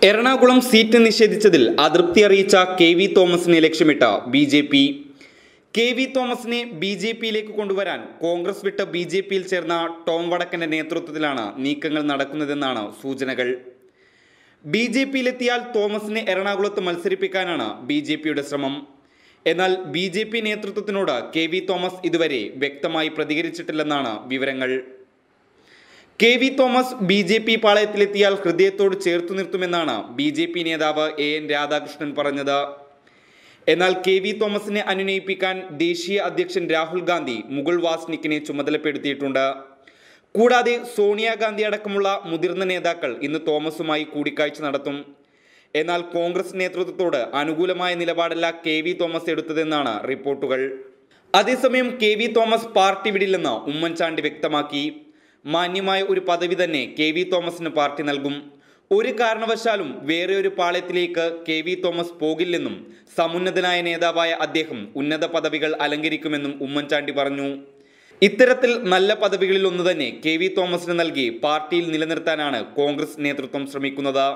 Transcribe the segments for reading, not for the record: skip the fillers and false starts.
Ernakulam seat നിഷേധിച്ചതിൽ അതൃപ്തി അറിയിച്ച കെ.വി. തോമസിനെ ലക്ഷ്യമിട്ട ബി.ജെ.പി. കെ.വി. തോമസിനെ ബി.ജെ.പിയിലേക്ക് കൊണ്ടുവരാൻ കോൺഗ്രസ് വിട്ട് ബി.ജെ.പിയിൽ ചേർന്ന ടോം വടക്കന്റെ നേതൃത്വത്തിലാണ് നീക്കങ്ങൾ നടക്കുന്നതെന്നാണ് സൂചനകൾ. ബി.ജെ.പിയിലെത്തിയാൽ തോമസിനെ എറണാകുളത്ത് മത്സരിപ്പിക്കാനാണ് ബി.ജെ.പിയുടെ ശ്രമം. എന്നാൽ ബി.ജെ.പി നേതൃത്വത്തിനോട് കെ.വി. തോമസ് ഇതുവരെ വ്യക്തമായി പ്രതികരിച്ചിട്ടില്ലെന്നാണ് വിവരങ്ങൾ. കെ.വി. തോമസ് ബി.ജെ.പി പാളയത്തിലെത്തിയാൽ ഹൃദയത്തോട് ചേർത്തു നിർത്തുമെന്നാണ് ബി.ജെ.പി നേതാവ് എ.എൻ. രാധാകൃഷ്ണൻ പറഞ്ഞത്. എന്നാൽ കെ.വി. തോമസിനെ അനുനയിപ്പിക്കാൻ ദേശീയ അധ്യക്ഷൻ രാഹുൽ ഗാന്ധി മുകുൾ വാസ്നിക്കിനെ ചുമതലപ്പെടുത്തിയിട്ടുണ്ട്. കൂടാതെ സോണിയാഗാന്ധി അടക്കമുള്ള മുതിർന്ന നേതാക്കൾ ഇന്ന് തോമസുമായി കൂടിക്കാഴ്ച നടത്തും. എന്നാൽ കോൺഗ്രസ് നേതൃത്വത്തോട് അനുകൂലമായ നിലപാടല്ല കെ.വി. തോമസ് എടുത്തതെന്നാണ് റിപ്പോർട്ടുകൾ. അതേസമയം കെ.വി. തോമസ് പാർട്ടി വിടില്ലെന്ന് ഉമ്മൻചാണ്ടി വ്യക്തമാക്കി. മാന്യമായ ഒരു പദവി തന്നെ കെ.വി. തോമസിന് പാർട്ടി നൽകും. ഒരു കാരണവശാലും വേറെ ഒരു പാളയത്തിലേക്ക് കെ.വി. തോമസ് പോകില്ലെന്നും സമുന്നതനായ നേതാവായ അദ്ദേഹം ഉന്നത പദവികൾ അലങ്കരിക്കുമെന്നും ഉമ്മൻചാണ്ടി പറഞ്ഞു. ഇത്തരത്തിൽ നല്ല പദവികളിൽ ഒന്ന് തന്നെ കെ.വി. തോമസിന് നൽകി പാർട്ടിയിൽ നിലനിർത്താനാണ് കോൺഗ്രസ് നേതൃത്വം ശ്രമിക്കുന്നത്.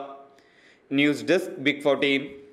News desk big 14.